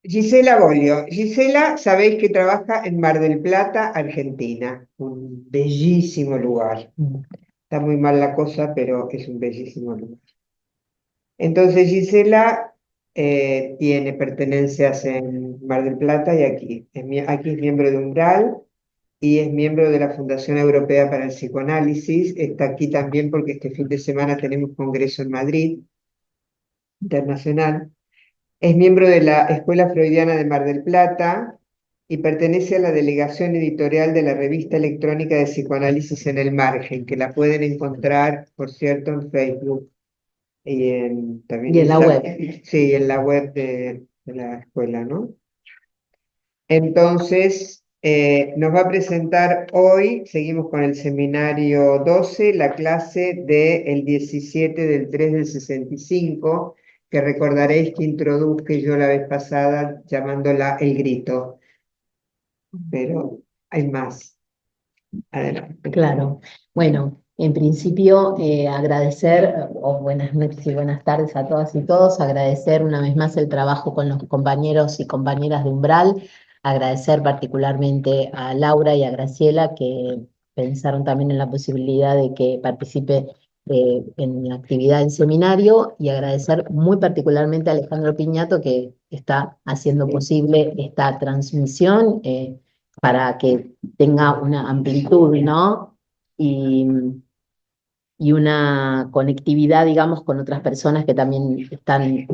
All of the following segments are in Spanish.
Gisela Bolio. Gisela, sabéis que trabaja en Mar del Plata, Argentina. Un bellísimo lugar. Está muy mal la cosa, pero es un bellísimo lugar. Entonces Gisela tiene pertenencias en Mar del Plata y aquí. Aquí es miembro de Umbral y es miembro de la Fundación Europea para el Psicoanálisis. Está aquí también porque este fin de semana tenemos congreso en Madrid, internacional. Es miembro de la Escuela Freudiana de Mar del Plata y pertenece a la delegación editorial de la revista electrónica de psicoanálisis En el Margen, que la pueden encontrar, por cierto, en Facebook y también Y en la web. sí, en la web de la escuela, ¿no? Entonces, nos va a presentar hoy, seguimos con el seminario 12, la clase del 17 del 3 del 65, que recordaréis que introduje yo la vez pasada llamándola El Grito, pero hay más. Adelante. Claro. Bueno, en principio agradecer, o buenas noches y buenas tardes a todas y todos, agradecer una vez más el trabajo con los compañeros y compañeras de Umbral, agradecer particularmente a Laura y a Graciela que pensaron también en la posibilidad de que participe en mi actividad en seminario y agradecer muy particularmente a Alejandro Piñato que está haciendo posible esta transmisión. Para que tenga una amplitud, ¿no? Y, y una conectividad, digamos, con otras personas que también están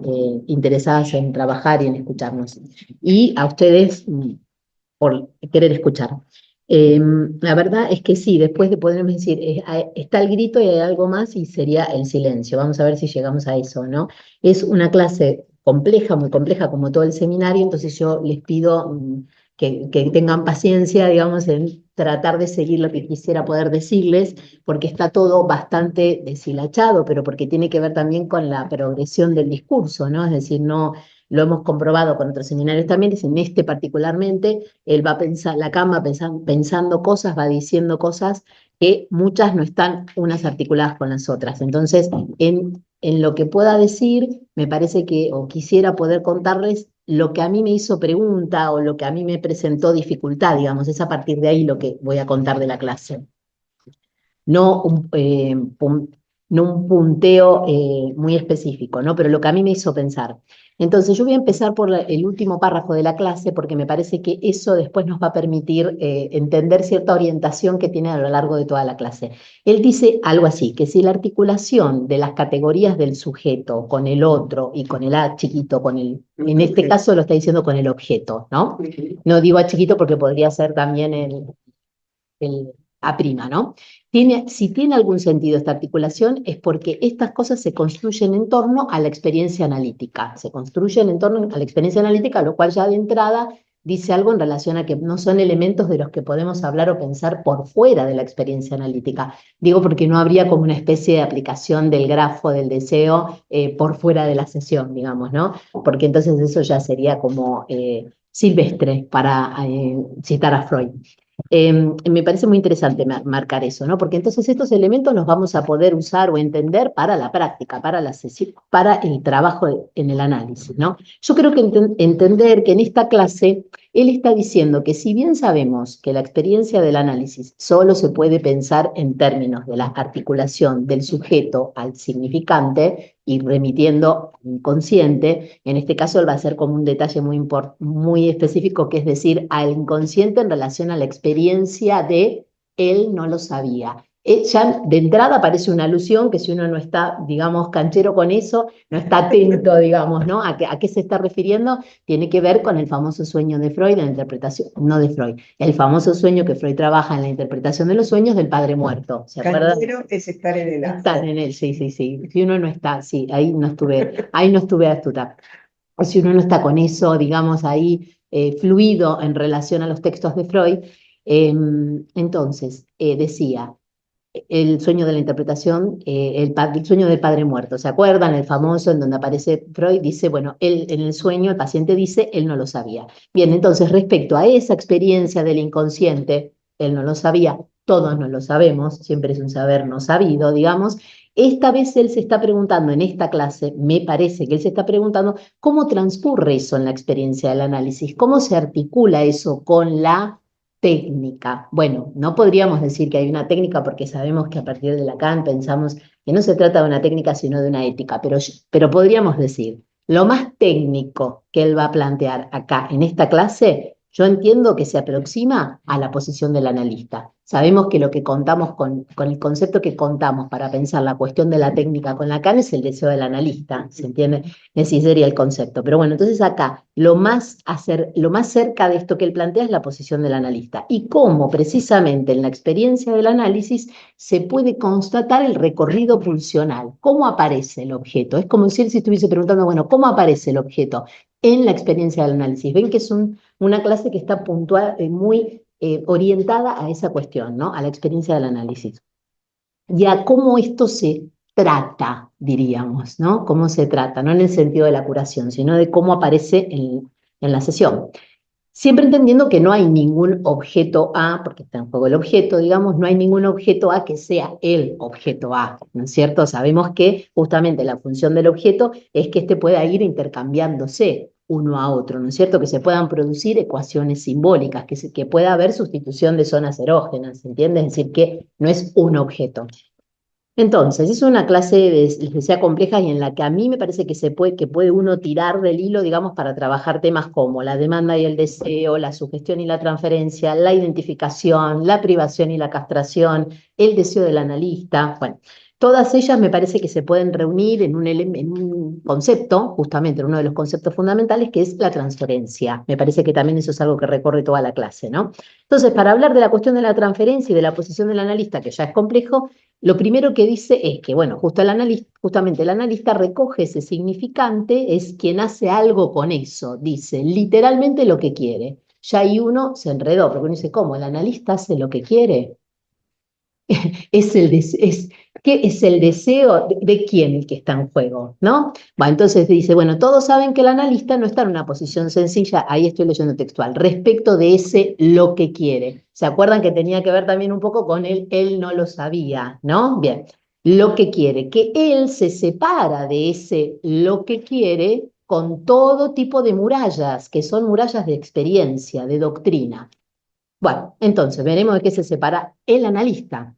interesadas en trabajar y en escucharnos. Y a ustedes por querer escuchar. La verdad es que sí, después de poderme decir, está el grito y hay algo más y sería el silencio. Vamos a ver si llegamos a eso, ¿no? Es una clase compleja, muy compleja como todo el seminario, entonces yo les pido que tengan paciencia, digamos, en tratar de seguir lo que quisiera poder decirles, porque está todo bastante deshilachado, pero porque tiene que ver también con la progresión del discurso, ¿no? Es decir, no lo hemos comprobado con otros seminarios también, es en este particularmente, él va a pensar, la cama pensando cosas, va diciendo cosas que muchas no están unas articuladas con las otras. Entonces, en lo que pueda decir, me parece que, o quisiera poder contarles lo que a mí me hizo pregunta o lo que a mí me presentó dificultad, digamos, es a partir de ahí lo que voy a contar de la clase. No no un punteo muy específico, ¿no? Pero lo que a mí me hizo pensar. Entonces, yo voy a empezar por el último párrafo de la clase porque me parece que eso después nos va a permitir entender cierta orientación que tiene a lo largo de toda la clase. Él dice algo así, que si la articulación de las categorías del sujeto con el otro y con el A chiquito, en este caso lo está diciendo con el objeto, ¿no? No digo A chiquito porque podría ser también el A', ¿no? Si tiene algún sentido esta articulación es porque estas cosas se construyen en torno a la experiencia analítica, se construyen en torno a la experiencia analítica, lo cual ya de entrada dice algo en relación a que no son elementos de los que podemos hablar o pensar por fuera de la experiencia analítica. Digo porque no habría como una especie de aplicación del grafo del deseo por fuera de la sesión, digamos, ¿no? Porque entonces eso ya sería como silvestre para citar a Freud. Me parece muy interesante marcar eso, ¿no? Porque entonces estos elementos los vamos a poder usar o entender para la práctica, para la sesión, para el trabajo en el análisis, ¿no? Yo creo que entender que en esta clase él está diciendo que si bien sabemos que la experiencia del análisis solo se puede pensar en términos de la articulación del sujeto al significante y remitiendo al inconsciente, en este caso él va a ser como un detalle muy específico, que es decir, al inconsciente en relación a la experiencia de él no lo sabía. Ya de entrada parece una alusión que si uno no está, digamos, canchero con eso, no está atento, digamos, ¿no? ¿A qué se está refiriendo? Tiene que ver con el famoso sueño de Freud, la interpretación, no de Freud, el famoso sueño que Freud trabaja en la interpretación de los sueños del padre muerto. ¿Se acuerdan? Canchero es estar en el Están acto. en él, sí, sí, sí. Si uno no está, sí, ahí no estuve astuta. O si uno no está con eso, digamos, ahí fluido en relación a los textos de Freud, entonces decía, el sueño de la interpretación, el sueño del padre muerto. ¿Se acuerdan? El famoso en donde aparece Freud, dice, bueno, él en el sueño, el paciente dice, él no lo sabía. Bien, entonces respecto a esa experiencia del inconsciente, él no lo sabía, todos no lo sabemos, siempre es un saber no sabido, digamos, esta vez él se está preguntando, en esta clase, me parece que él se está preguntando cómo transcurre eso en la experiencia del análisis, cómo se articula eso con la técnica. Bueno, no podríamos decir que hay una técnica porque sabemos que a partir de Lacan pensamos que no se trata de una técnica sino de una ética, pero podríamos decir, lo más técnico que él va a plantear acá en esta clase, yo entiendo que se aproxima a la posición del analista. Sabemos que lo que contamos con el concepto que contamos para pensar la cuestión de la técnica con Lacan es el deseo del analista, ¿se entiende? Ese sería el concepto. Pero bueno, entonces acá lo más cerca de esto que él plantea es la posición del analista y cómo precisamente en la experiencia del análisis se puede constatar el recorrido pulsional, cómo aparece el objeto. Es como si él se estuviese preguntando, bueno, ¿cómo aparece el objeto en la experiencia del análisis? Ven que es una clase que está puntual, muy orientada a esa cuestión, ¿no? A la experiencia del análisis. Y a cómo esto se trata, diríamos, ¿no? Cómo se trata, no en el sentido de la curación, sino de cómo aparece en la sesión. Siempre entendiendo que no hay ningún objeto A, porque está en juego el objeto, digamos, no hay ningún objeto A que sea el objeto A, ¿no es cierto? Sabemos que justamente la función del objeto es que éste pueda ir intercambiándose uno a otro, ¿no es cierto? Que se puedan producir ecuaciones simbólicas, que pueda haber sustitución de zonas erógenas, ¿entiendes? Es decir, que no es un objeto. Entonces, es una clase de sea compleja y en la que a mí me parece que puede uno tirar del hilo, digamos, para trabajar temas como la demanda y el deseo, la sugestión y la transferencia, la identificación, la privación y la castración, el deseo del analista. Bueno, todas ellas me parece que se pueden reunir en un concepto, justamente en uno de los conceptos fundamentales, que es la transferencia. Me parece que también eso es algo que recorre toda la clase, ¿no? Entonces, para hablar de la cuestión de la transferencia y de la posición del analista, que ya es complejo, lo primero que dice es que, bueno, justamente el analista recoge ese significante, es quien hace algo con eso, dice literalmente lo que quiere. Ya ahí uno se enredó, porque uno dice, ¿cómo? ¿El analista hace lo que quiere? ¿Qué es el deseo de quién el que está en juego? ¿No? Bueno, entonces dice, bueno, todos saben que el analista no está en una posición sencilla, ahí estoy leyendo textual, respecto de ese lo que quiere. ¿Se acuerdan que tenía que ver también un poco con él no lo sabía, ¿no? Bien, lo que quiere, que él se separa de ese lo que quiere con todo tipo de murallas, que son murallas de experiencia, de doctrina. Bueno, entonces veremos de qué se separa el analista.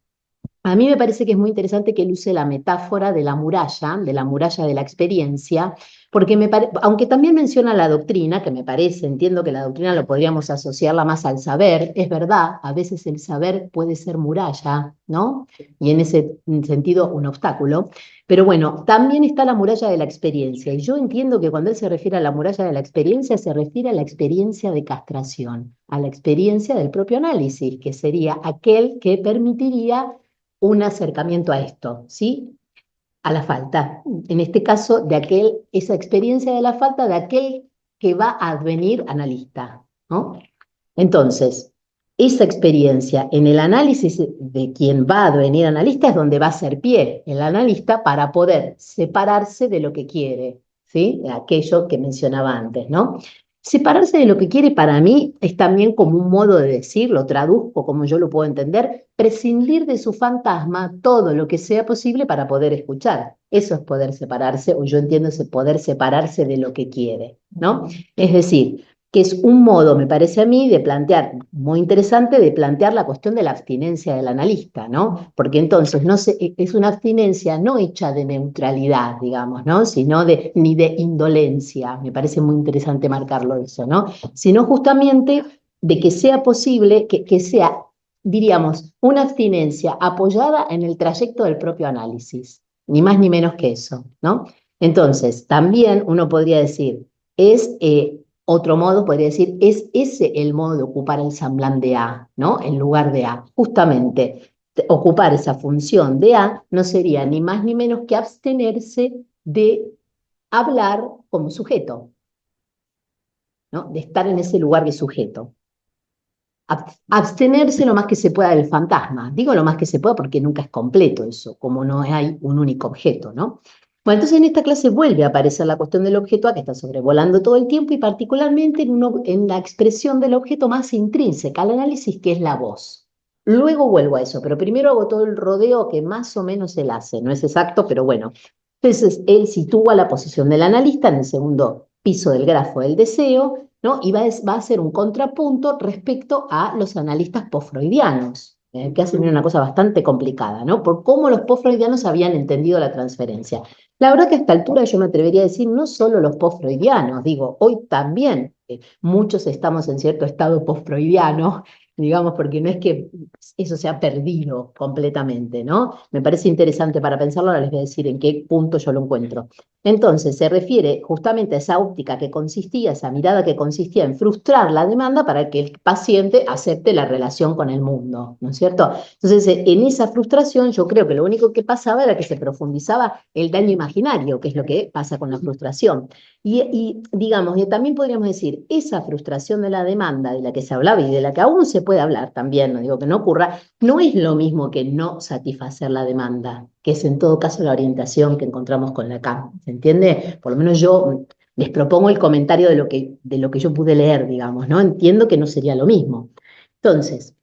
A mí me parece que es muy interesante que él use la metáfora de la muralla de la experiencia, porque aunque también menciona la doctrina, que me parece, entiendo que la doctrina lo podríamos asociarla más al saber, es verdad, a veces el saber puede ser muralla, ¿no? Y en ese sentido un obstáculo. Pero bueno, también está la muralla de la experiencia, y yo entiendo que cuando él se refiere a la muralla de la experiencia, se refiere a la experiencia de castración, a la experiencia del propio análisis, que sería aquel que permitiría un acercamiento a esto, ¿sí? A la falta. En este caso, esa experiencia de la falta de aquel que va a advenir analista, ¿no? Entonces, esa experiencia en el análisis de quien va a advenir analista es donde va a ser pie el analista para poder separarse de lo que quiere, ¿sí? Aquello que mencionaba antes, ¿no? Separarse de lo que quiere para mí es también como un modo de decir, lo traduzco como yo lo puedo entender, prescindir de su fantasma todo lo que sea posible para poder escuchar. Eso es poder separarse, o yo entiendo ese poder separarse de lo que quiere, ¿no? Es decir, que es un modo, me parece a mí, de plantear, muy interesante, de plantear la cuestión de la abstinencia del analista, ¿no? Porque entonces es una abstinencia no hecha de neutralidad, digamos, ¿no? Sino ni de indolencia, me parece muy interesante marcarlo eso, ¿no? Sino justamente de que sea posible, que sea, diríamos, una abstinencia apoyada en el trayecto del propio análisis, ni más ni menos que eso, ¿no? Entonces, también uno podría decir, otro modo podría decir, es ese el modo de ocupar el semblante de A, ¿no? En lugar de A. Justamente, ocupar esa función de A no sería ni más ni menos que abstenerse de hablar como sujeto, ¿no? De estar en ese lugar de sujeto. Abstenerse lo más que se pueda del fantasma. Digo lo más que se pueda porque nunca es completo eso, como no hay un único objeto, ¿no? Bueno, entonces en esta clase vuelve a aparecer la cuestión del objeto A que está sobrevolando todo el tiempo y particularmente en la expresión del objeto más intrínseca al análisis, que es la voz. Luego vuelvo a eso, pero primero hago todo el rodeo que más o menos él hace, no es exacto, pero bueno. Entonces, él sitúa la posición del analista en el segundo piso del grafo del deseo, ¿no? Y va a hacer un contrapunto respecto a los analistas post-freudianos, que hacen una cosa bastante complicada, ¿no? Por cómo los post-freudianos habían entendido la transferencia. La verdad que a esta altura yo me atrevería a decir, no solo los post-freudianos, digo, hoy también muchos estamos en cierto estado post-freudiano, digamos, porque no es que eso se ha perdido completamente, ¿no? Me parece interesante para pensarlo, ahora les voy a decir en qué punto yo lo encuentro. Entonces, se refiere justamente a esa óptica que consistía, esa mirada que consistía en frustrar la demanda para que el paciente acepte la relación con el mundo, ¿no es cierto? Entonces, en esa frustración, yo creo que lo único que pasaba era que se profundizaba el daño imaginario, que es lo que pasa con la frustración. Digamos, y también podríamos decir, esa frustración de la demanda de la que se hablaba y de la que aún se puede hablar también, no digo que no ocurra, no es lo mismo que no satisfacer la demanda, que es en todo caso la orientación que encontramos con Lacan, ¿se entiende? Por lo menos yo les propongo el comentario de lo que yo pude leer, digamos, ¿no? Entiendo que no sería lo mismo. Entonces,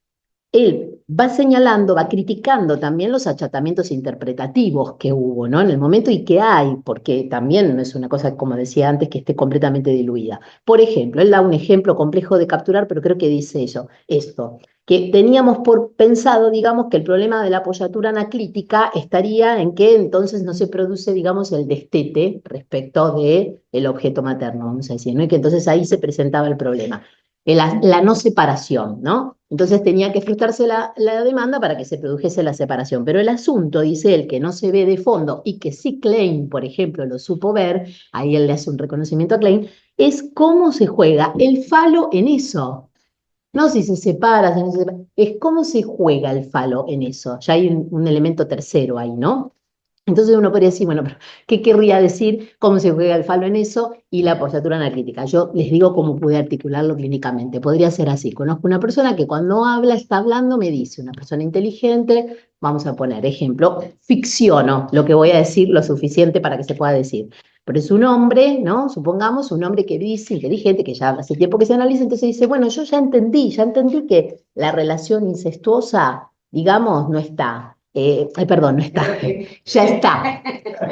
él va señalando, va criticando también los achatamientos interpretativos que hubo, ¿no? En el momento y que hay, porque también no es una cosa, como decía antes, que esté completamente diluida. Por ejemplo, él da un ejemplo complejo de capturar, pero creo que dice esto, que teníamos por pensado, digamos, que el problema de la apoyatura anaclítica estaría en que entonces no se produce, digamos, el destete respecto de el objeto materno, vamos a decir, ¿no? Y que entonces ahí se presentaba el problema la no separación, ¿no? Entonces tenía que frustrarse la demanda para que se produjese la separación. Pero el asunto, dice él, que no se ve de fondo y que sí Klein, por ejemplo, lo supo ver, ahí él le hace un reconocimiento a Klein, es cómo se juega el falo en eso. No si se separa, si no se separa, es cómo se juega el falo en eso. Ya hay un elemento tercero ahí, ¿no? Entonces uno podría decir, bueno, pero ¿qué querría decir cómo se juega el falo en eso y la apoyatura analítica? Yo les digo cómo pude articularlo clínicamente. Podría ser así. Conozco una persona que cuando habla, está hablando, me dice, una persona inteligente, vamos a poner ejemplo, ficciono lo que voy a decir lo suficiente para que se pueda decir. Pero es un hombre, ¿no? Supongamos un hombre que dice, inteligente, que ya hace tiempo que se analiza, entonces dice, bueno, yo ya entendí que la relación incestuosa, digamos, no está. Perdón, no está. Ya está.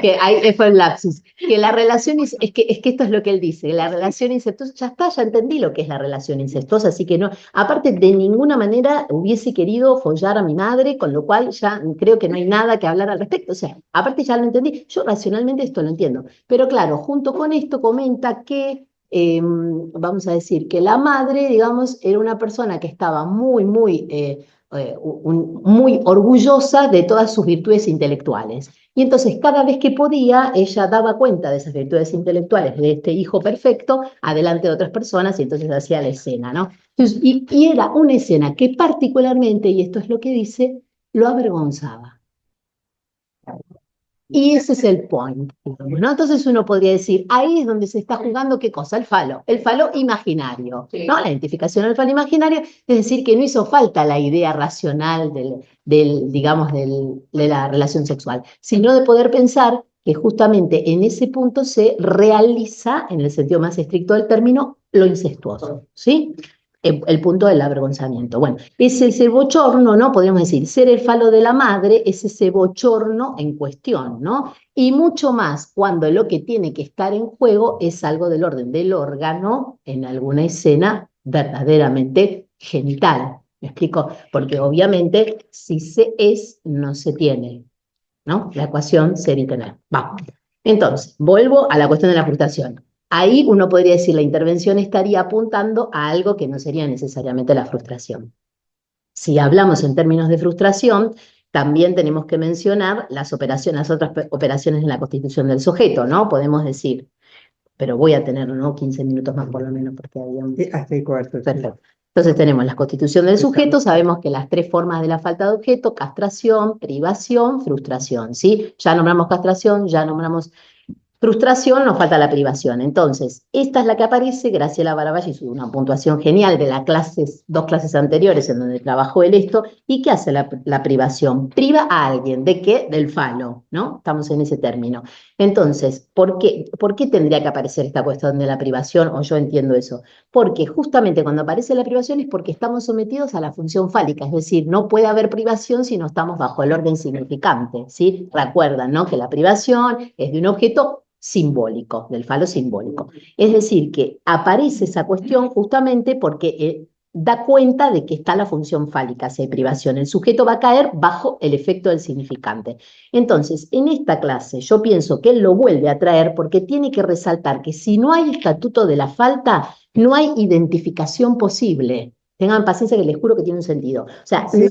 Que ahí fue el lapsus. Que la relación es que esto es lo que él dice, la relación incestuosa, ya está, ya entendí lo que es la relación incestuosa, así que no, aparte de ninguna manera hubiese querido follar a mi madre, con lo cual ya creo que no hay nada que hablar al respecto. O sea, aparte ya lo entendí, yo racionalmente esto lo entiendo. Pero claro, junto con esto comenta que vamos a decir que la madre, digamos, era una persona que estaba muy orgullosa de todas sus virtudes intelectuales. Y entonces cada vez que podía, ella daba cuenta de esas virtudes intelectuales de este hijo perfecto adelante de otras personas y entonces hacía la escena, ¿no? Entonces, y era una escena que particularmente, y esto es lo que dice, lo avergonzaba. Y ese es el point, digamos, ¿no? Entonces uno podría decir, ahí es donde se está jugando ¿qué cosa? El falo imaginario, ¿no? La identificación del falo imaginario, es decir, que no hizo falta la idea racional digamos, de la relación sexual, sino de poder pensar que justamente en ese punto se realiza, en el sentido más estricto del término, lo incestuoso, ¿sí? El punto del avergonzamiento. Bueno, es ese bochorno, ¿no? Podríamos decir, ser el falo de la madre es ese bochorno en cuestión, ¿no? Y mucho más cuando lo que tiene que estar en juego es algo del orden del órgano en alguna escena verdaderamente genital. ¿Me explico? Porque obviamente si se es, no se tiene, ¿no? La ecuación ser y tener. Vamos. Entonces, vuelvo a la cuestión de la frustración. Ahí uno podría decir la intervención estaría apuntando a algo que no sería necesariamente la frustración. Si hablamos en términos de frustración, también tenemos que mencionar las otras operaciones en la constitución del sujeto, ¿no? Podemos decir, pero voy a tener, ¿no? 15 minutos más por lo menos, porque había un... Hasta el cuarto. Perfecto. Entonces tenemos la constitución del sujeto, sabemos que las tres formas de la falta de objeto, castración, privación, frustración, ¿sí? Ya nombramos castración, ya nombramos Frustración, nos falta la privación. Entonces, esta es la que aparece, Graciela Baraballo hizo una puntuación genial de las clases, 2 clases anteriores en donde trabajó el esto. ¿Y qué hace la privación? Priva a alguien, ¿de qué? Del falo, ¿no? Estamos en ese término. Entonces, ¿por qué tendría que aparecer esta cuestión de la privación? O yo entiendo eso. Porque justamente cuando aparece la privación es porque estamos sometidos a la función fálica, es decir, no puede haber privación si no estamos bajo el orden significante, ¿sí? Recuerdan, ¿no? Que la privación es de un objeto simbólico, del falo simbólico. Es decir, que aparece esa cuestión justamente porque da cuenta de que está la función fálica, si hay privación. El sujeto va a caer bajo el efecto del significante. Entonces, en esta clase yo pienso que él lo vuelve a traer porque tiene que resaltar que si no hay estatuto de la falta, no hay identificación posible. Tengan paciencia que les juro que tiene un sentido. O sea, Sí.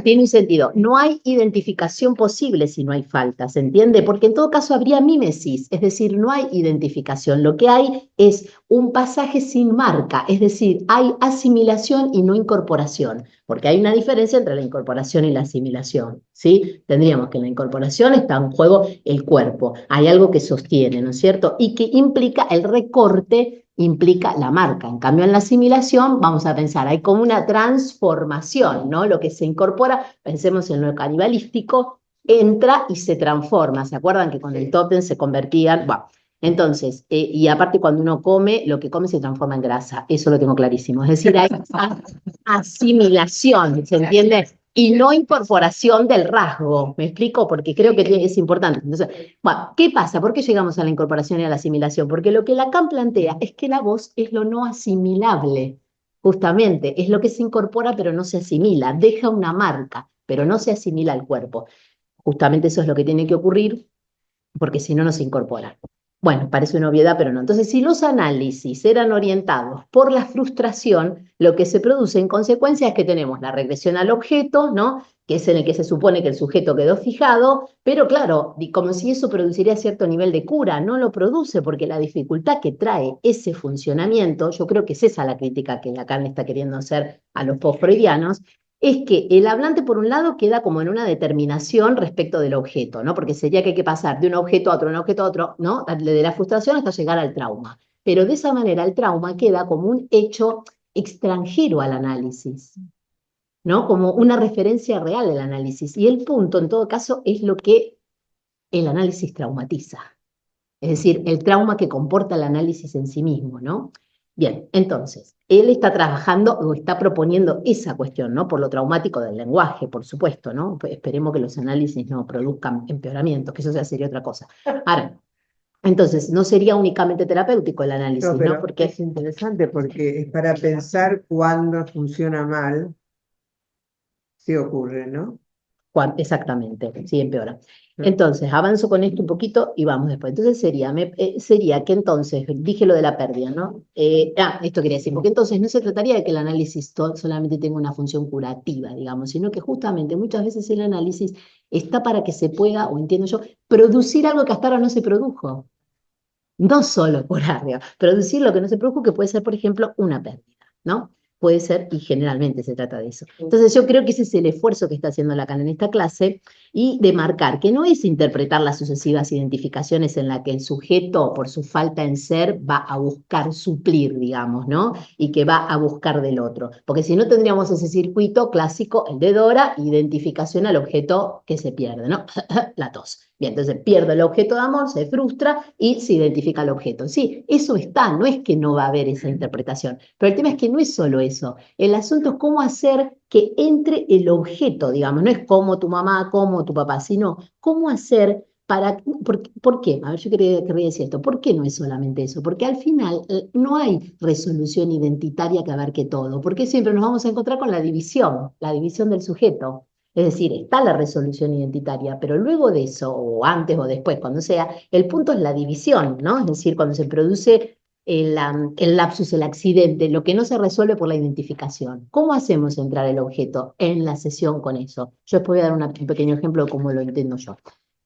tiene un sentido. No hay identificación posible si no hay falta, ¿se entiende? Porque en todo caso habría mímesis, es decir, no hay identificación. Lo que hay es un pasaje sin marca, es decir, hay asimilación y no incorporación, porque hay una diferencia entre la incorporación y la asimilación, ¿sí? Tendríamos que en la incorporación está en juego el cuerpo, hay algo que sostiene, ¿no es cierto? Y que implica el recorte, implica la marca. En cambio, en la asimilación, vamos a pensar, hay como una transformación, ¿no? Lo que se incorpora, pensemos en lo canibalístico, entra y se transforma. ¿Se acuerdan que con el tótem se convertían? Bueno, entonces, y aparte cuando uno come, lo que come se transforma en grasa, eso lo tengo clarísimo. Es decir, hay asimilación, ¿se entiende? Y no incorporación del rasgo, ¿me explico? Porque creo que es importante. Entonces, bueno, ¿qué pasa? ¿Por qué llegamos a la incorporación y a la asimilación? Porque lo que Lacan plantea es que la voz es lo no asimilable, justamente, es lo que se incorpora pero no se asimila, deja una marca, pero no se asimila al cuerpo. Justamente eso es lo que tiene que ocurrir, porque si no, no se incorpora. Bueno, parece una obviedad, pero no. Entonces, si los análisis eran orientados por la frustración, lo que se produce en consecuencia es que tenemos la regresión al objeto, ¿no? Que es en el que se supone que el sujeto quedó fijado, pero claro, como si eso produciría cierto nivel de cura, no lo produce porque la dificultad que trae ese funcionamiento, yo creo que es esa la crítica que Lacan está queriendo hacer a los post-freudianos, es que el hablante, por un lado, queda como en una determinación respecto del objeto, ¿no? Porque sería que hay que pasar de un objeto a otro, de un objeto a otro, ¿no? De la frustración hasta llegar al trauma. Pero de esa manera el trauma queda como un hecho extranjero al análisis, ¿no? Como una referencia real del análisis. Y el punto, en todo caso, es lo que el análisis traumatiza. Es decir, el trauma que comporta el análisis en sí mismo, ¿no? Bien, entonces, él está trabajando o está proponiendo esa cuestión, ¿no? Por lo traumático del lenguaje, por supuesto, ¿no? Pues esperemos que los análisis no produzcan empeoramientos, que eso ya sería otra cosa. Ahora, entonces, no sería únicamente terapéutico el análisis, No, ¿no? pero Porque es interesante porque es para pensar cuándo funciona mal, si ocurre, ¿no? Exactamente, sí, empeora. Entonces, avanzo con esto un poquito y vamos después. Entonces, sería que entonces, dije lo de la pérdida, ¿no? Esto quería decir, porque entonces no se trataría de que el análisis solamente tenga una función curativa, digamos, sino que justamente muchas veces el análisis está para que se pueda, o entiendo yo, producir algo que hasta ahora no se produjo. No solo por área, producir lo que no se produjo, que puede ser, por ejemplo, una pérdida, ¿no? Puede ser, y generalmente se trata de eso. Entonces yo creo que ese es el esfuerzo que está haciendo Lacan en esta clase y de marcar que no es interpretar las sucesivas identificaciones en la que el sujeto, por su falta en ser, va a buscar suplir, digamos, ¿no? Y que va a buscar del otro. Porque si no tendríamos ese circuito clásico, el de Dora, identificación al objeto que se pierde, ¿no? La tos. Bien, entonces pierde el objeto de amor, se frustra y se identifica el objeto. Sí, eso está, no es que no va a haber esa interpretación, pero el tema es que no es solo eso. El asunto es cómo hacer que entre el objeto, digamos, no es como tu mamá, como tu papá, sino cómo hacer para... ¿Por qué? A ver, yo querría decir esto. ¿Por qué no es solamente eso? Porque al final no hay resolución identitaria que abarque todo, porque siempre nos vamos a encontrar con la división del sujeto. Es decir, está la resolución identitaria, pero luego de eso, o antes o después, cuando sea, el punto es la división, ¿no? Es decir, cuando se produce el lapsus, el accidente, lo que no se resuelve por la identificación. ¿Cómo hacemos entrar el objeto en la sesión con eso? Yo después voy a dar un pequeño ejemplo de cómo lo entiendo yo.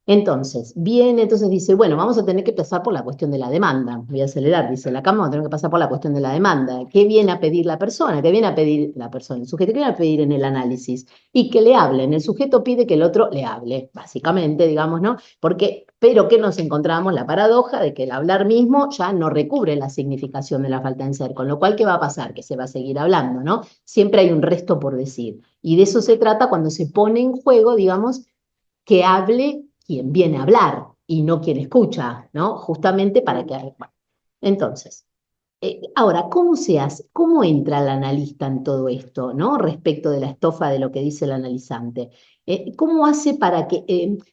Entonces, entonces dice, bueno, vamos a tener que pasar por la cuestión de la demanda. Voy a acelerar, dice la Cámara, vamos a tener que pasar por la cuestión de la demanda. ¿Qué viene a pedir la persona? ¿Qué viene a pedir la persona? El sujeto, ¿qué viene a pedir en el análisis? Y que le hablen. El sujeto pide que el otro le hable, básicamente, digamos, ¿no? Pero que nos encontramos la paradoja de que el hablar mismo ya no recubre la significación de la falta en ser, con lo cual, ¿qué va a pasar? Que se va a seguir hablando, ¿no? Siempre hay un resto por decir. Y de eso se trata cuando se pone en juego, digamos, que hable quien viene a hablar y no quien escucha, ¿no? Justamente para que... Bueno, entonces, ahora, ¿cómo se hace? ¿Cómo entra el analista en todo esto, ¿no? Respecto de la estofa de lo que dice el analizante. ¿Cómo hace para que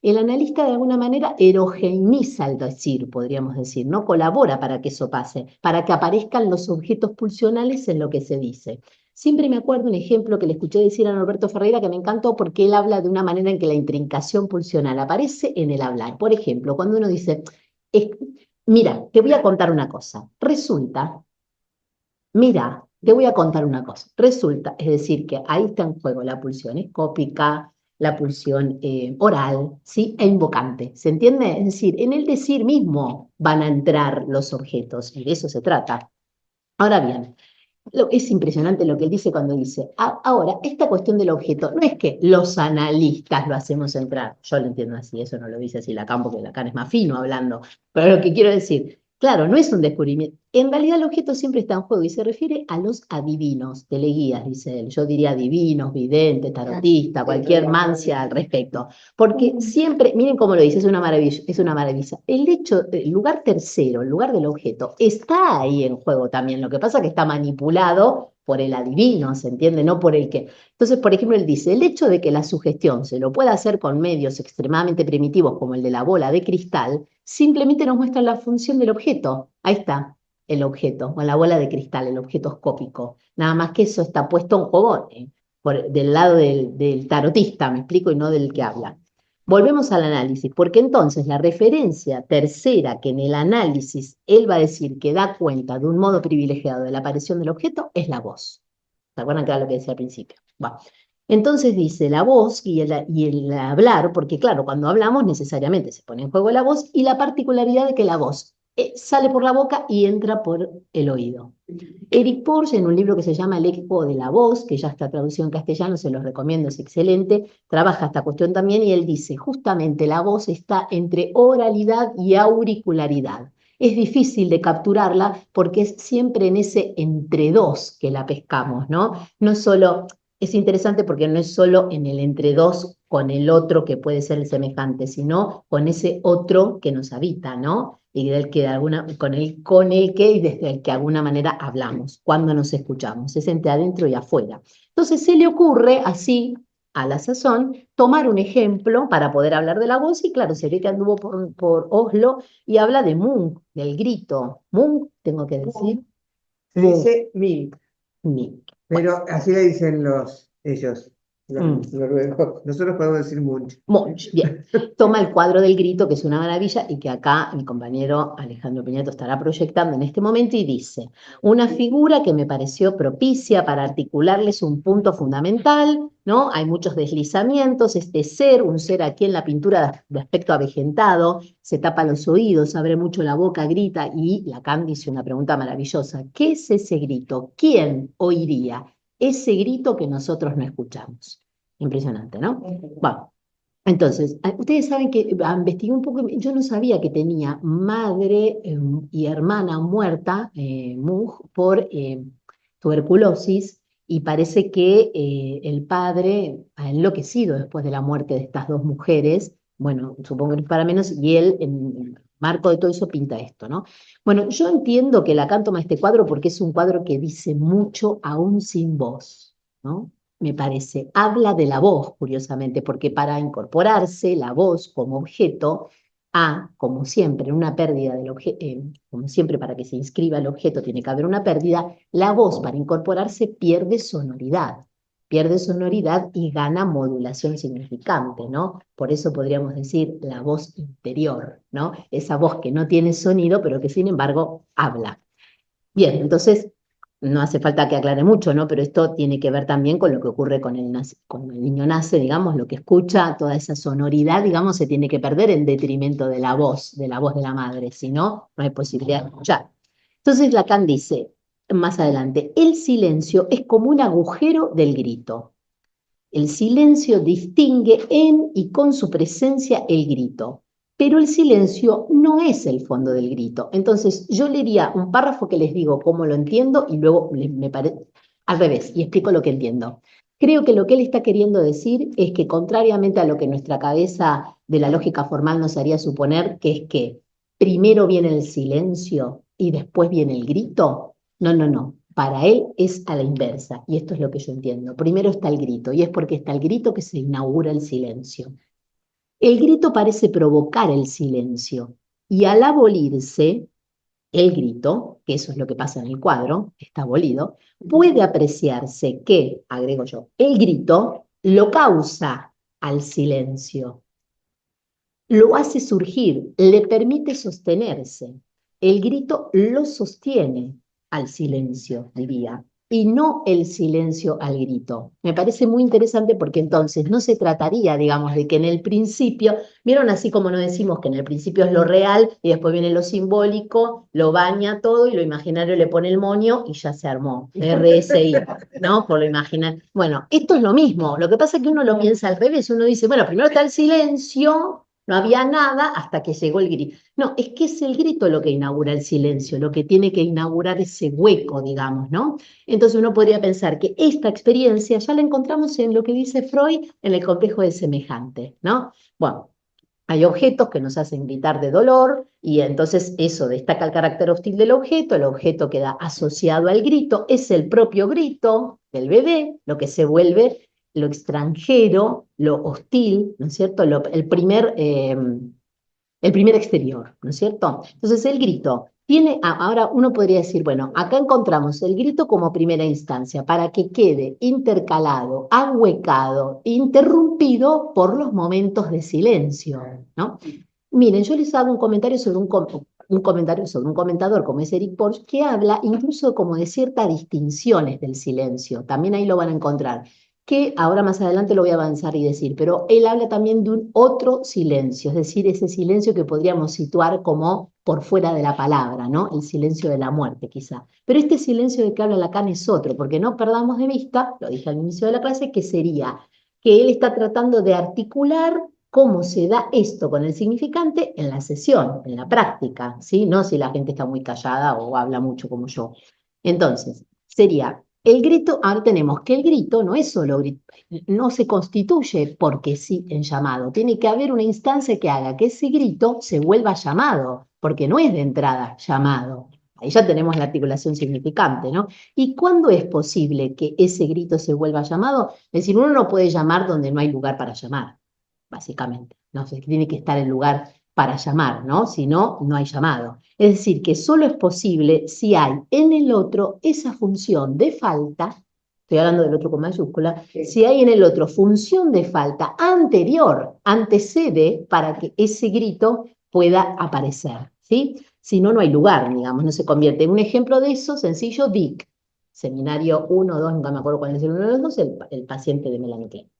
el analista de alguna manera erogeiniza el decir, podríamos decir, ¿no? Colabora para que eso pase, para que aparezcan los objetos pulsionales en lo que se dice. Siempre me acuerdo un ejemplo que le escuché decir a Norberto Ferreira que me encantó porque él habla de una manera en que la intrincación pulsional aparece en el hablar. Por ejemplo, cuando uno dice, es- mira, te voy a contar una cosa. Mira, te voy a contar una cosa. Resulta, es decir, que ahí está en juego la pulsión escópica, la pulsión oral, ¿sí? E invocante. ¿Se entiende? Es decir, en el decir mismo van a entrar los objetos y de eso se trata. Ahora bien, es impresionante lo que él dice cuando dice, ahora, esta cuestión del objeto, no es que los analistas lo hacemos entrar, yo lo entiendo así, eso no lo dice así Lacan, porque Lacan es más fino hablando, pero lo que quiero decir, claro, no es un descubrimiento, en realidad el objeto siempre está en juego y se refiere a los adivinos, teleguías, dice él, yo diría divinos, videntes, tarotistas, cualquier mancia al respecto, porque siempre, miren cómo lo dice, es una maravilla, es una maravilla. El hecho, el lugar tercero, el lugar del objeto, está ahí en juego también. Lo que pasa es que está manipulado por el adivino, ¿se entiende? No por el que. Entonces, por ejemplo, él dice, el hecho de que la sugestión se lo pueda hacer con medios extremadamente primitivos como el de la bola de cristal, simplemente nos muestra la función del objeto. Ahí está el objeto, o la bola de cristal, el objeto escópico. Nada más que eso está puesto en juego del lado del tarotista, me explico, y no del que habla. Volvemos al análisis, porque entonces la referencia tercera que en el análisis él va a decir que da cuenta de un modo privilegiado de la aparición del objeto es la voz. ¿Se acuerdan que era lo que decía al principio? Bueno, entonces dice la voz y el hablar, porque claro, cuando hablamos necesariamente se pone en juego la voz y la particularidad de que la voz sale por la boca y entra por el oído. Eric Porge, en un libro que se llama El eco de la voz, que ya está traducido en castellano, se los recomiendo, es excelente, trabaja esta cuestión también y él dice, justamente la voz está entre oralidad y auricularidad. Es difícil de capturarla porque es siempre en ese entre dos que la pescamos, ¿no? No es solo, es interesante porque no es solo en el entre dos con el otro que puede ser el semejante, sino con ese otro que nos habita, ¿no? Y del que de alguna, con el que y desde el que de alguna manera hablamos, cuando nos escuchamos, es entre adentro y afuera. Entonces se le ocurre así, a la sazón, tomar un ejemplo para poder hablar de la voz, y claro, se ve que anduvo por Oslo y habla de Munch, del grito. Munch, tengo que decir, Se Munch, dice mil, Munch. Bueno, pero así le dicen ellos, los noruegos. Nosotros podemos decir mucho. Munch, bien. Toma el cuadro del grito, que es una maravilla, y que acá mi compañero Alejandro Piñato estará proyectando en este momento, y dice, una figura que me pareció propicia para articularles un punto fundamental, ¿no? Hay muchos deslizamientos, este ser, un ser aquí en la pintura de aspecto avejentado, se tapa los oídos, abre mucho la boca, grita, y Lacan dice una pregunta maravillosa, ¿qué es ese grito? ¿Quién oiría ese grito que nosotros no escuchamos? Impresionante, ¿no? Bueno, entonces, ustedes saben que investigué un poco, yo no sabía que tenía madre y hermana muerta, Munch, por tuberculosis, y parece que el padre ha enloquecido después de la muerte de estas dos mujeres, bueno, supongo que no es para menos, y él, en el marco de todo eso, pinta esto, ¿no? Bueno, yo entiendo que Lacan toma este cuadro porque es un cuadro que dice mucho aún sin voz, ¿no? Me parece, habla de la voz, curiosamente, porque para incorporarse la voz como objeto como siempre, en una pérdida del objeto, como siempre para que se inscriba el objeto tiene que haber una pérdida, la voz para incorporarse pierde sonoridad y gana modulación significante, ¿no? Por eso podríamos decir la voz interior, ¿no? Esa voz que no tiene sonido, pero que sin embargo habla. Bien, entonces no hace falta que aclare mucho, ¿no? Pero esto tiene que ver también con lo que ocurre con cuando el niño nace, digamos, lo que escucha, toda esa sonoridad, digamos, se tiene que perder en detrimento de la voz, de la voz de la madre, si no, no hay posibilidad de escuchar. Entonces Lacan dice, más adelante, el silencio es como un agujero del grito. El silencio distingue en y con su presencia el grito, pero el silencio no es el fondo del grito. Entonces, yo leería un párrafo que les digo cómo lo entiendo y luego me parece al revés y explico lo que entiendo. Creo que lo que él está queriendo decir es que contrariamente a lo que nuestra cabeza de la lógica formal nos haría suponer, que es que primero viene el silencio y después viene el grito, no, no, no. Para él es a la inversa, y esto es lo que yo entiendo. Primero está el grito, y es porque está el grito que se inaugura el silencio. El grito parece provocar el silencio, y al abolirse el grito, que eso es lo que pasa en el cuadro, está abolido, puede apreciarse que, agrego yo, el grito lo causa al silencio, lo hace surgir, le permite sostenerse. El grito lo sostiene al silencio, diría, y no el silencio al grito. Me parece muy interesante porque entonces no se trataría, digamos, de que en el principio, vieron así como no decimos que en el principio es lo real y después viene lo simbólico, lo baña todo y lo imaginario le pone el moño y ya se armó. RSI, ¿no? Por lo imaginario. Bueno, esto es lo mismo. Lo que pasa es que uno lo piensa al revés. Uno dice, bueno, primero está el silencio. No había nada hasta que llegó el grito. No, es que es el grito lo que inaugura el silencio, lo que tiene que inaugurar ese hueco, digamos, ¿no? Entonces uno podría pensar que esta experiencia ya la encontramos en lo que dice Freud en el complejo del semejante, ¿no? Bueno, hay objetos que nos hacen gritar de dolor y entonces eso destaca el carácter hostil del objeto, el objeto queda asociado al grito, es el propio grito del bebé lo que se vuelve lo extranjero, lo hostil, ¿no es cierto? El primer exterior, ¿no es cierto? Entonces el grito tiene, ahora uno podría decir, bueno, acá encontramos el grito como primera instancia para que quede intercalado, ahuecado, interrumpido por los momentos de silencio, ¿no? Miren, yo les hago un comentario sobre un comentario sobre un comentador como es Eric Porch, que habla incluso como de ciertas distinciones del silencio. También ahí lo van a encontrar, que ahora más adelante lo voy a avanzar y decir, pero él habla también de un otro silencio, es decir, ese silencio que podríamos situar como por fuera de la palabra, ¿no? El silencio de la muerte, quizá. Pero este silencio de que habla Lacan es otro, porque no perdamos de vista, lo dije al inicio de la clase, que sería que él está tratando de articular cómo se da esto con el significante en la sesión, en la práctica, ¿sí? No si la gente está muy callada o habla mucho como yo. Entonces, sería el grito, ahora tenemos que el grito no es solo grito, no se constituye porque sí en llamado, tiene que haber una instancia que haga que ese grito se vuelva llamado, porque no es de entrada llamado. Ahí ya tenemos la articulación significante, ¿no? ¿Y cuándo es posible que ese grito se vuelva llamado? Es decir, uno no puede llamar donde no hay lugar para llamar, básicamente. No sé, tiene que estar el lugar para llamar, ¿no? Si no, no hay llamado. Es decir, que solo es posible si hay en el otro esa función de falta, estoy hablando del otro con mayúscula, sí. Si hay en el otro función de falta anterior, antecede para que ese grito pueda aparecer, ¿sí? Si no, no hay lugar, digamos, no se convierte. Un ejemplo de eso, sencillo, Dick, seminario 1, 2, nunca me acuerdo cuál es el 1 de los dos, el paciente de Melanie Klein.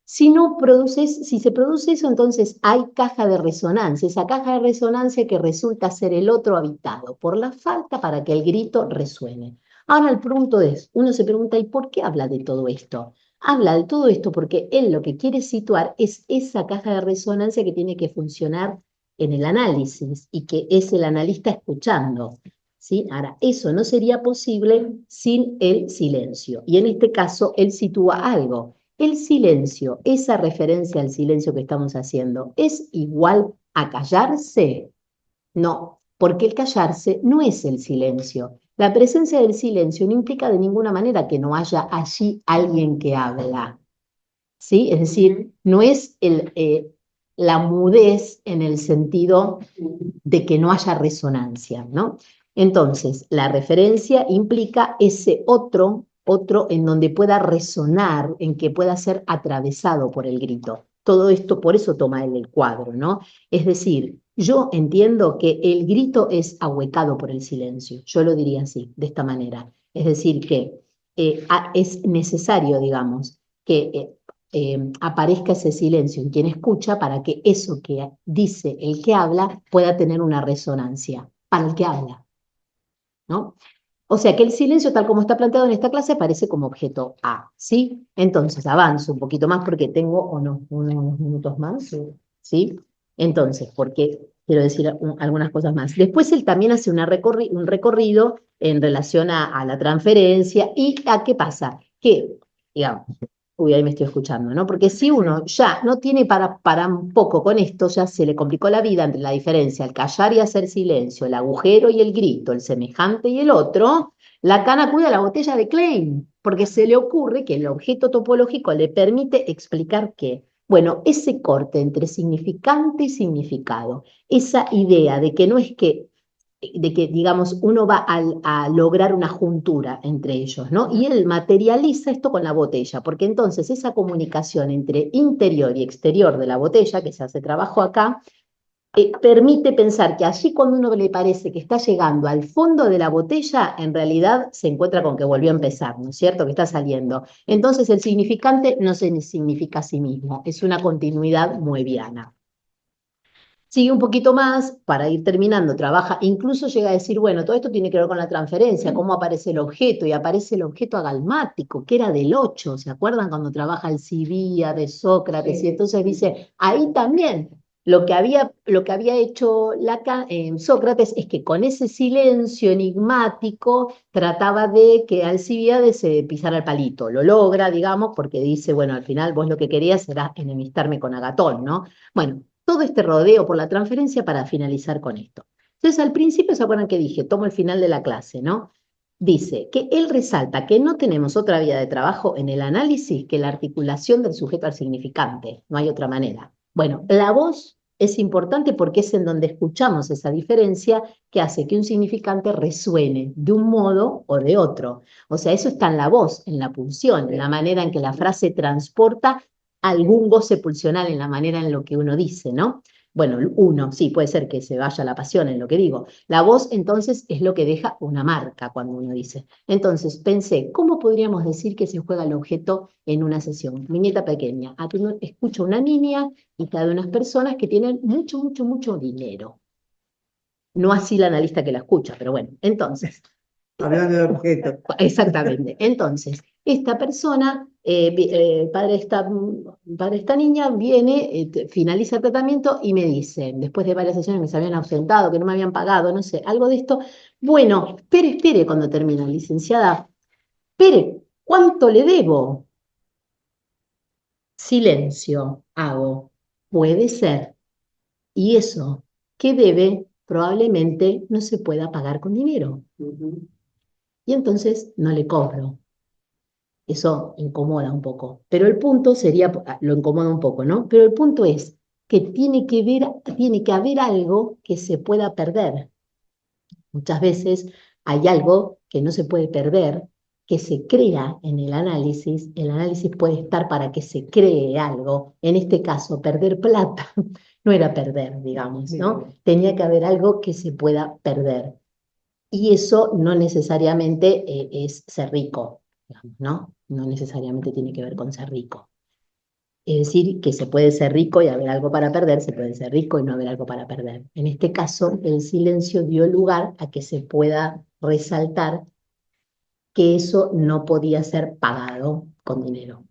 Si no produces, si se produce eso, entonces hay caja de resonancia, esa caja de resonancia que resulta ser el otro habitado por la falta para que el grito resuene. Ahora el punto es, uno se pregunta, ¿y por qué habla de todo esto? Habla de todo esto porque él lo que quiere situar es esa caja de resonancia que tiene que funcionar en el análisis y que es el analista escuchando, ¿sí? Ahora, eso no sería posible sin el silencio. Y en este caso, él sitúa algo. El silencio, esa referencia al silencio que estamos haciendo, ¿es igual a callarse? No, porque el callarse no es el silencio. La presencia del silencio no implica de ninguna manera que no haya allí alguien que habla, ¿sí? Es decir, no es la mudez en el sentido de que no haya resonancia, ¿no? Entonces, la referencia implica ese otro en donde pueda resonar, en que pueda ser atravesado por el grito. Todo esto, por eso toma él el cuadro, ¿no? Es decir, yo entiendo que el grito es ahuecado por el silencio, yo lo diría así, de esta manera. Es decir, que es necesario, digamos, que aparezca ese silencio en quien escucha para que eso que dice el que habla pueda tener una resonancia para el que habla, ¿no? O sea que el silencio, tal como está planteado en esta clase, aparece como objeto A, ¿sí? Entonces, avanzo un poquito más porque tengo, o no, unos minutos más, ¿sí? Entonces, porque quiero decir algunas cosas más. Después él también hace un recorrido en relación a la transferencia y a qué pasa, que, digamos, uy, ahí me estoy escuchando, ¿no? Porque si uno ya no tiene para un poco con esto, ya se le complicó la vida entre la diferencia, el callar y hacer silencio, el agujero y el grito, el semejante y el otro, Lacan cuida la botella de Klein, porque se le ocurre que el objeto topológico le permite explicar que, bueno, ese corte entre significante y significado, esa idea de que, digamos, uno va a lograr una juntura entre ellos, ¿no? Y él materializa esto con la botella, porque entonces esa comunicación entre interior y exterior de la botella, que se hace trabajo acá, permite pensar que allí cuando uno le parece que está llegando al fondo de la botella, en realidad se encuentra con que volvió a empezar, ¿no es cierto? Que está saliendo. Entonces el significante no se significa a sí mismo, es una continuidad moebiana. Sigue un poquito más para ir terminando, trabaja, incluso llega a decir, bueno, todo esto tiene que ver con la transferencia, cómo aparece el objeto, y aparece el objeto agalmático, que era del 8, ¿se acuerdan cuando trabaja el Cibía de Sócrates? Sí. Y entonces dice, ahí también, lo que había hecho Sócrates es que con ese silencio enigmático trataba de que Alcibíades se pisara el palito, lo logra, digamos, porque dice, bueno, al final vos lo que querías era enemistarme con Agatón, ¿no? Bueno, todo este rodeo por la transferencia para finalizar con esto. Entonces, al principio, ¿se acuerdan que dije? Tomo el final de la clase, ¿no? Dice que él resalta que no tenemos otra vía de trabajo en el análisis que la articulación del sujeto al significante. No hay otra manera. Bueno, la voz es importante porque es en donde escuchamos esa diferencia que hace que un significante resuene de un modo o de otro. O sea, eso está en la voz, en la pulsión, en la manera en que la frase transporta algún goce pulsional en la manera en lo que uno dice, ¿no? Bueno, uno, sí, puede ser que se vaya la pasión en lo que digo. La voz, entonces, es lo que deja una marca cuando uno dice. Entonces, pensé, ¿cómo podríamos decir que se juega el objeto en una sesión? Niñeta pequeña. Aquí uno escucha una niña y cada unas personas que tienen mucho, mucho, mucho dinero. No así la analista que la escucha, pero bueno, entonces, Hablando de objetos. exactamente. Entonces, esta persona, padre de esta niña, viene, finaliza el tratamiento y me dice, después de varias sesiones que se habían ausentado, que no me habían pagado, no sé, algo de esto, bueno, espere cuando termina, licenciada, espere, ¿cuánto le debo? Silencio, hago. Puede ser. Y eso que debe probablemente no se pueda pagar con dinero. Y entonces no le cobro. Eso incomoda un poco. Pero el punto sería, lo incomoda un poco, ¿no? Pero el punto es que tiene que haber algo que se pueda perder. Muchas veces hay algo que no se puede perder, que se crea en el análisis. El análisis puede estar para que se cree algo. En este caso, perder plata no era perder, digamos, ¿no? Tenía que haber algo que se pueda perder. Y eso no necesariamente es ser rico, digamos, ¿no? No necesariamente tiene que ver con ser rico. Es decir, que se puede ser rico y haber algo para perder, se puede ser rico y no haber algo para perder. En este caso, el silencio dio lugar a que se pueda resaltar que eso no podía ser pagado con dinero.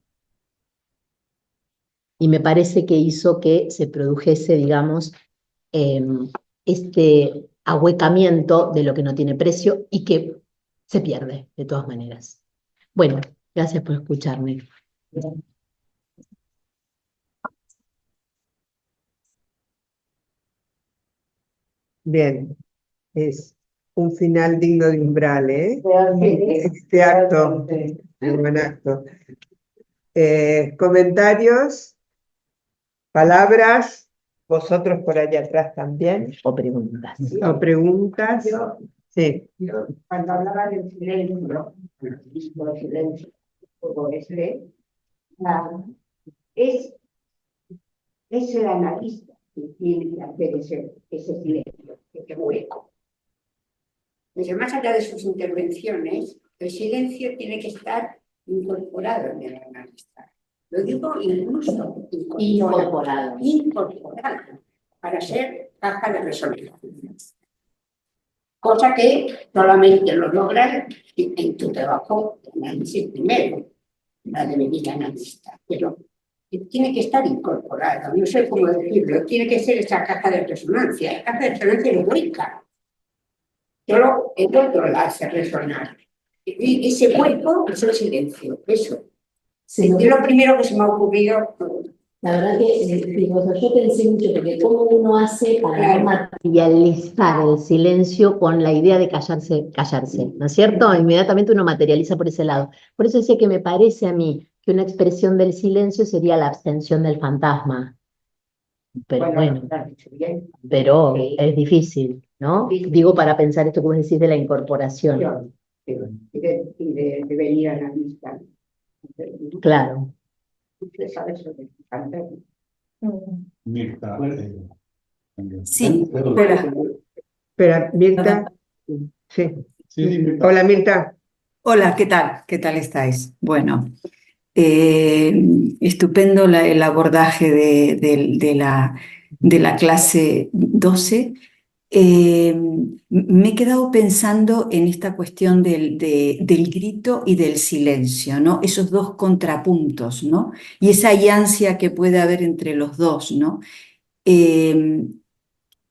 Y me parece que hizo que se produjese, digamos, este ahuecamiento de lo que no tiene precio y que se pierde de todas maneras. Bueno, gracias por escucharme. Bien, es un final digno de umbral, ¿eh? Realmente, Este acto, un buen acto. Comentarios, palabras, vosotros por allá atrás también, O preguntas. o preguntas. Sí, Yo, cuando hablaba del silencio, del silencio, todo ah, es, es el analista que tiene que hacer ese silencio, ese hueco. Entonces, más allá de sus intervenciones, El silencio tiene que estar incorporado en el analista. Lo digo incluso incorporado para ser caja de resonancia. Cosa que solamente lo logran en tu trabajo de análisis primero, la de venir analista. Pero tiene que estar incorporado, no sé cómo decirlo, tiene que ser esa caja de resonancia. La caja de resonancia es hueca, solo el otro la hace resonar. Y ese hueco es el silencio, eso. Sí, Es lo primero que se me ha ocurrido. la verdad que yo pensé mucho porque cómo uno hace para no materializar el silencio con la idea de callarse, ¿no es cierto? Inmediatamente uno materializa por ese lado. Por eso decía que me parece a mí que una expresión del silencio sería la abstención del fantasma. Pero bueno, pero es difícil, ¿no? Digo para pensar esto que vos decís de la incorporación. De venir a la vista. Claro. Usted sabe sobre el fantasma. Mirta, Sí, Espera, Mirta. Sí. sí, Mirta. Hola, Mirta. hola, ¿qué tal? ¿Qué tal estáis? Bueno, estupendo el abordaje de la clase 12. Me he quedado pensando en esta cuestión del grito y del silencio, ¿no? Esos dos contrapuntos, ¿no? Y esa ansia que puede haber entre los dos, ¿no? Eh,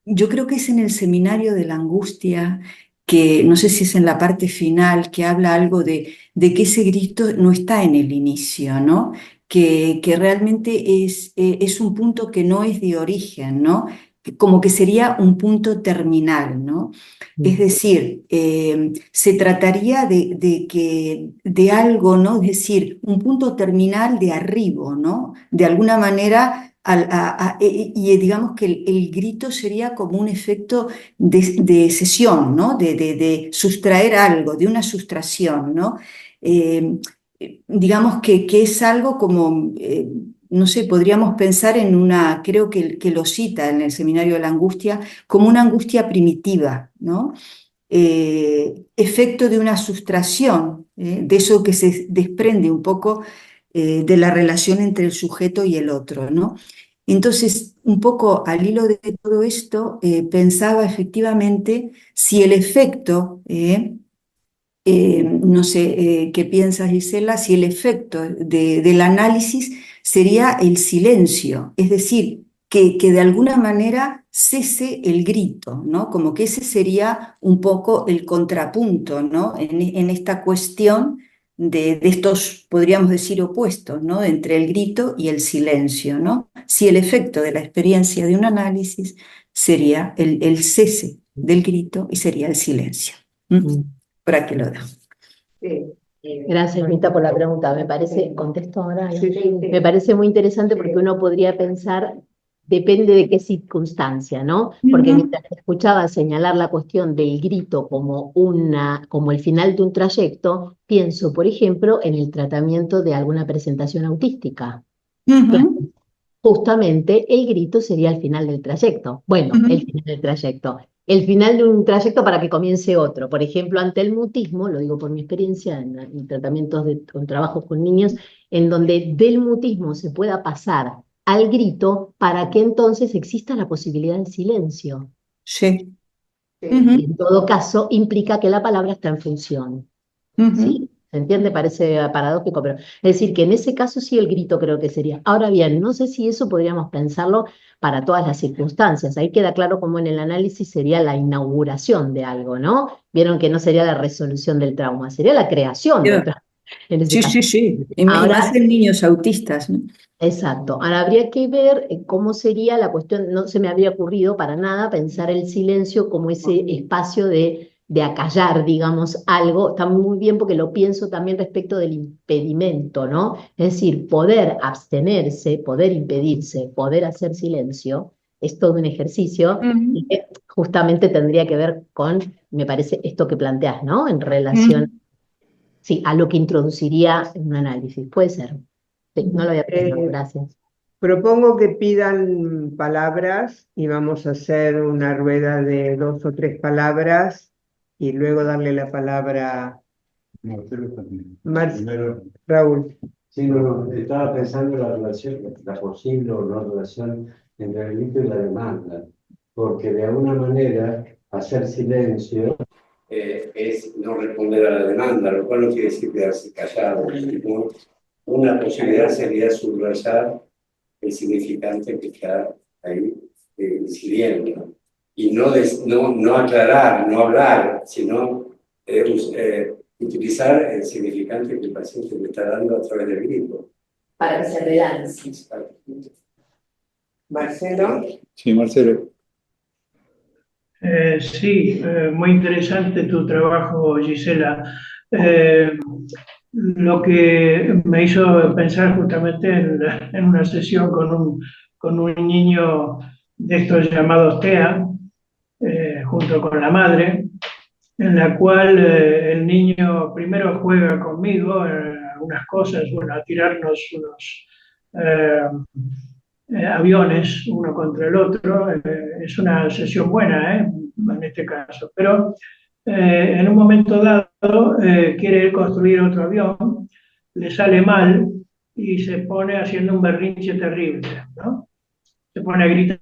Yo creo que es en el seminario de la angustia, que no sé si es en la parte final, que habla algo de que ese grito no está en el inicio, ¿no? Que realmente es un punto que no es de origen, ¿no? Como que sería un punto terminal, ¿no? Es decir, se trataría de algo, ¿no? Es decir, un punto terminal de arribo, ¿no? De alguna manera y digamos que el grito sería como un efecto de cesión, ¿no? De sustraer algo, de una sustracción, ¿no? Eh, digamos que es algo como, no sé, podríamos pensar en una, creo que lo cita en el Seminario de la Angustia, como una angustia primitiva, ¿no? Efecto de una sustracción, de eso que se desprende un poco de la relación entre el sujeto y el otro, ¿no? Entonces, un poco al hilo de todo esto, pensaba efectivamente si el efecto, no sé qué piensas, Gisela, si el efecto del análisis sería el silencio, es decir, que de alguna manera cese el grito, ¿no? Como que ese sería un poco el contrapunto, ¿no? En esta cuestión de estos, podríamos decir, opuestos, ¿no? Entre el grito y el silencio, ¿no? Si el efecto de la experiencia de un análisis sería el cese del grito y sería el silencio. Por aquí lo dejo. Gracias, Mita, por la pregunta. Me parece, contesto ahora, me parece muy interesante porque uno podría pensar, depende de qué circunstancia, ¿no? Porque mientras te escuchaba señalar la cuestión del grito como el final de un trayecto, pienso, por ejemplo, en el tratamiento de alguna presentación autística. Justamente el grito sería el final del trayecto. Bueno, el final del trayecto. El final de un trayecto para que comience otro. Por ejemplo, ante el mutismo, lo digo por mi experiencia en tratamientos con trabajos con niños, en donde del mutismo se pueda pasar al grito para que entonces exista la posibilidad del silencio. Sí. Y en todo caso, implica que la palabra está en función. ¿Sí? ¿Se entiende? Parece paradójico, pero es decir, que en ese caso sí el grito creo que sería. Ahora bien, no sé si eso podríamos pensarlo para todas las circunstancias. Ahí queda claro cómo en el análisis sería la inauguración de algo, ¿no? Vieron que no sería la resolución del trauma, sería la creación del trauma. En ese Sí, caso. sí, sí. Y Ahora, más en niños autistas, ¿no? exacto. Ahora habría que ver cómo sería la cuestión, no se me había ocurrido para nada pensar el silencio como ese espacio de acallar, digamos, algo. Está muy bien porque lo pienso también respecto del impedimento, ¿no? Es decir, poder abstenerse, poder impedirse, poder hacer silencio, es todo un ejercicio y que justamente tendría que ver con, me parece, esto que planteás, ¿no? En relación, sí, a lo que introduciría un análisis. Puede ser. Sí, no lo había pensado, gracias. Propongo que pidan palabras y vamos a hacer una rueda de 2 o 3 palabras y luego darle la palabra Marcelo también. Mar- Primero, Raúl. Sí, no, estaba pensando en la relación, la posible o no relación entre el grito y la demanda, porque de alguna manera hacer silencio es no responder a la demanda, lo cual no quiere decir quedarse callado, ¿no? Una posibilidad sería subrayar el significante que está ahí incidiendo. Y no aclarar, no hablar, sino utilizar el significante que el paciente le está dando a través del grito. Para que se relance. Marcelo. sí, Marcelo. Sí, muy interesante tu trabajo, Gisela. Lo que me hizo pensar justamente en una sesión con un niño de estos llamados TEA, junto con la madre, en la cual el niño primero juega conmigo unas cosas, bueno, a tirarnos unos aviones uno contra el otro. Es una sesión buena, en este caso, pero en un momento dado quiere construir otro avión, le sale mal y se pone haciendo un berrinche terrible, ¿no? Se pone a gritar.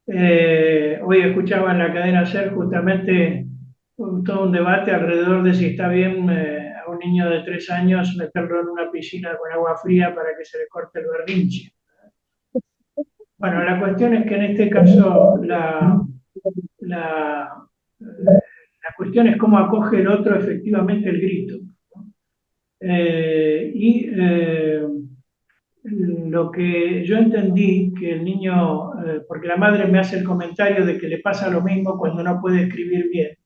Hoy escuchaba en la cadena SER justamente todo un debate alrededor de si está bien a un niño de 3 años meterlo en una piscina con agua fría para que se le corte el berrinche. Bueno, la cuestión es que en este caso la cuestión es cómo acoge el otro efectivamente el grito, ¿no? Lo que yo entendí que el niño, porque la madre me hace el comentario de que le pasa lo mismo cuando no puede escribir bien,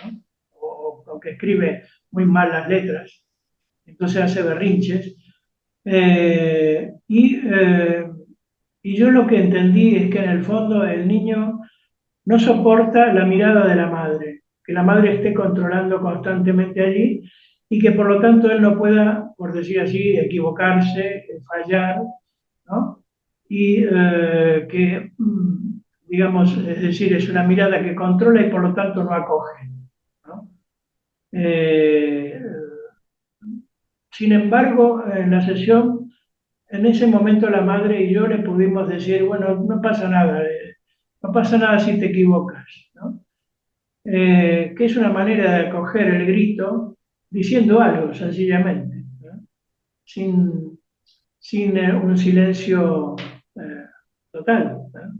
¿no? O que escribe muy mal las letras, entonces hace berrinches. Y yo lo que entendí es que en el fondo el niño no soporta la mirada de la madre, que la madre esté controlando constantemente allí y que por lo tanto él no pueda, por decir así, equivocarse, fallar, ¿no? Y digamos, es decir, es una mirada que controla y por lo tanto no acoge, ¿no? Eh, Sin embargo, en la sesión, en ese momento la madre y yo le pudimos decir, bueno, no pasa nada si te equivocas, ¿no? Que es una manera de acoger el grito diciendo algo, sencillamente, ¿no? Sin un silencio total, ¿no?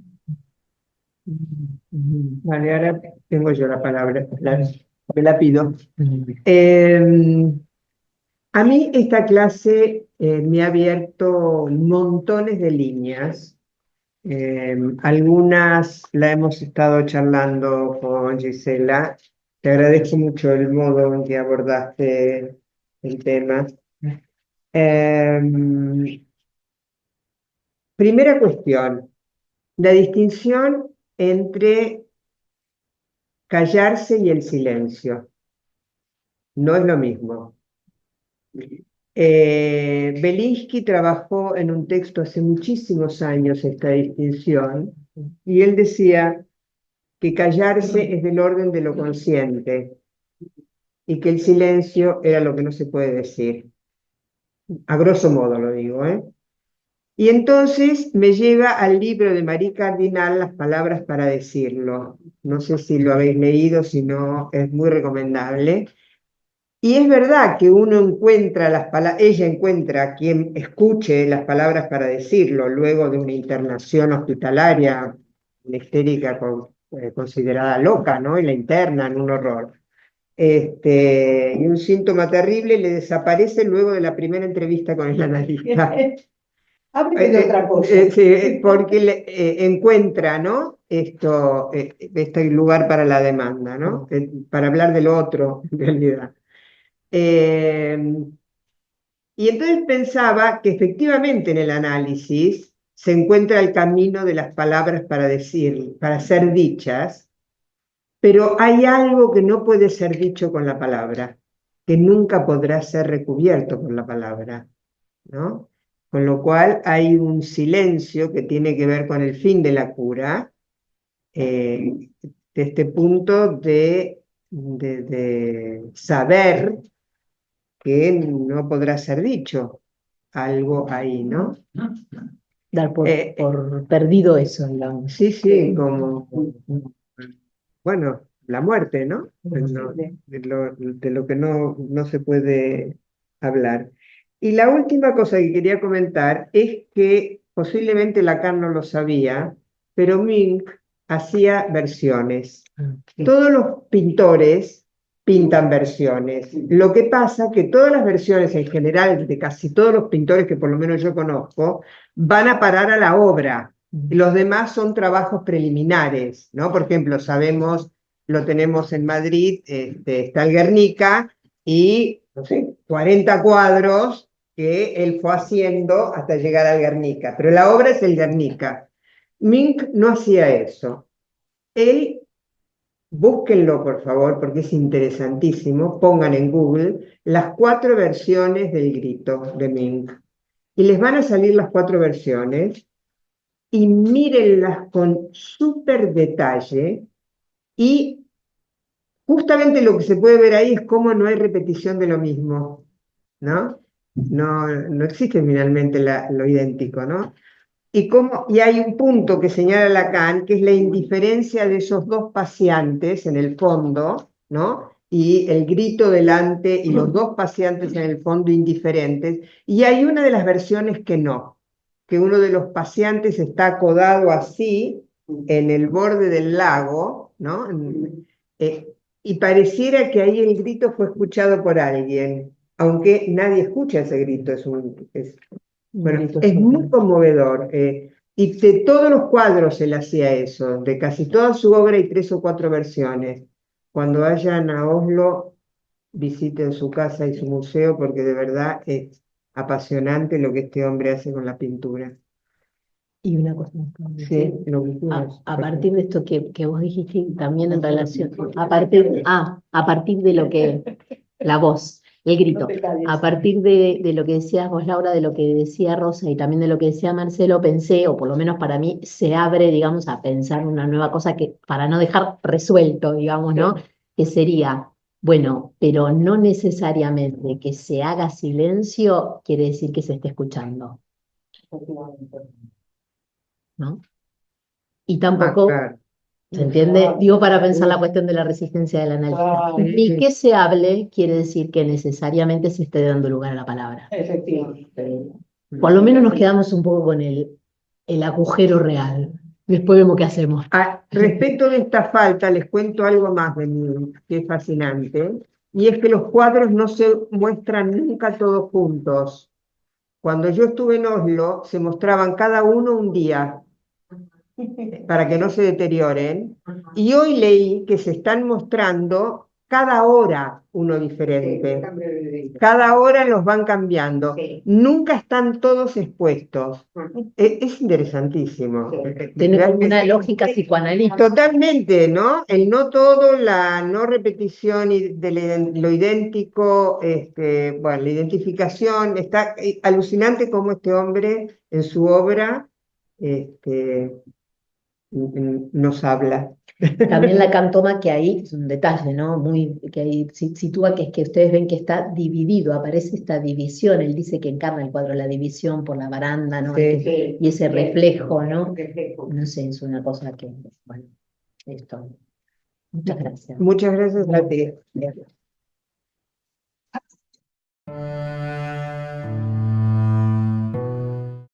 Vale, ahora tengo yo la palabra, me la pido. Eh, a mí esta clase me ha abierto montones de líneas. Algunas la hemos estado charlando con Gisela. Te agradezco mucho el modo en que abordaste el tema. Primera cuestión, la distinción entre callarse y el silencio. No es lo mismo. Belinsky trabajó en un texto hace muchísimos años esta distinción y él decía que callarse es del orden de lo consciente y que el silencio era lo que no se puede decir. A grosso modo lo digo, ¿eh? Y entonces me lleva al libro de Marie Cardinal, Las palabras para decirlo. No sé si lo habéis leído, si no, es muy recomendable. Y es verdad que uno encuentra ella encuentra a quien escuche las palabras para decirlo luego de una internación hospitalaria, una histérica considerada loca, ¿no? Y la interna en un horror. Y un síntoma terrible le desaparece luego de la primera entrevista con el analista. Hábleme de otra cosa. Sí, porque encuentra, ¿no? Este lugar para la demanda, ¿no? Para hablar del otro, en realidad. Y entonces pensaba que efectivamente en el análisis se encuentra el camino de las palabras para decir, para ser dichas, pero hay algo que no puede ser dicho con la palabra, que nunca podrá ser recubierto con la palabra, ¿no? Con lo cual hay un silencio que tiene que ver con el fin de la cura, de este punto de de saber que no podrá ser dicho algo ahí, ¿no? Dar por Eh, perdido eso, digamos. sí, como, bueno, la muerte, ¿no? De lo que no se puede hablar. Y la última cosa que quería comentar es que posiblemente Lacan no lo sabía, pero Mink hacía versiones. Todos los pintores pintan versiones. Lo que pasa que todas las versiones en general de casi todos los pintores que por lo menos yo conozco van a parar a la obra. Los demás son trabajos preliminares, ¿no? Por ejemplo, sabemos, lo tenemos en Madrid, está el Guernica y, no sé, 40 cuadros que él fue haciendo hasta llegar al Guernica, pero la obra es el Guernica. Mink no hacía eso. Él, búsquenlo por favor, porque es interesantísimo, pongan en Google las 4 versiones del Grito de Mink. Y les van a salir las 4 versiones y mírenlas con súper detalle y justamente lo que se puede ver ahí es cómo no hay repetición de lo mismo, ¿no? No existe finalmente lo idéntico, ¿no? Y hay un punto que señala Lacan, que es la indiferencia de esos dos paseantes en el fondo, ¿no? Y el grito delante y los dos paseantes en el fondo indiferentes. Y hay una de las versiones que no, que uno de los paseantes está acodado así en el borde del lago, ¿no? Eh, y pareciera que ahí el grito fue escuchado por alguien, aunque nadie escucha ese grito, bueno, Grito es muy súper. conmovedor. Y de todos los cuadros él hacía eso, de casi toda su obra hay 3 o 4 versiones. Cuando vayan a Oslo, visiten su casa y su museo porque de verdad es apasionante lo que este hombre hace con la pintura. Y una cosa más, Sí, lo que quieras. a partir de esto que vos dijiste, y también en relación, a partir de lo que, la voz, el grito, a partir de lo que decías vos, Laura, de lo que decía Rosa y también de lo que decía Marcelo, pensé, o por lo menos para mí, se abre, digamos, a pensar una nueva cosa que, para no dejar resuelto, digamos, ¿no? Que sería, bueno, pero no necesariamente que se haga silencio quiere decir que se esté escuchando, ¿no? Y tampoco, Claro. ¿se entiende? Digo, para pensar la cuestión de la resistencia del analista. Ni que se hable quiere decir que necesariamente se esté dando lugar a la palabra. Efectivamente. Por lo menos nos quedamos un poco con el agujero real. Después vemos qué hacemos. Respecto de esta falta, les cuento algo más de mí, que es fascinante, y es que los cuadros no se muestran nunca todos juntos. Cuando yo estuve en Oslo, se mostraban cada uno un día para que no se deterioren, y hoy leí que se están mostrando cada hora uno diferente. Cada hora los van cambiando. Sí. Nunca están todos expuestos. Es interesantísimo. Tiene como una Realmente. lógica psicoanalítica. Totalmente, ¿no? El no todo, la no repetición de lo idéntico, bueno, la identificación, está alucinante cómo este hombre en su obra nos habla. También Lacan toma que ahí es un detalle, ¿no? Muy, que ahí sitúa que es que ustedes ven que está dividido, aparece esta división, él dice que encarna el cuadro la división por la baranda, ¿no? Sí. Y ese reflejo, ¿no? Reflejo. No sé, es una cosa que, bueno, esto. Muchas gracias. Muchas gracias a ti.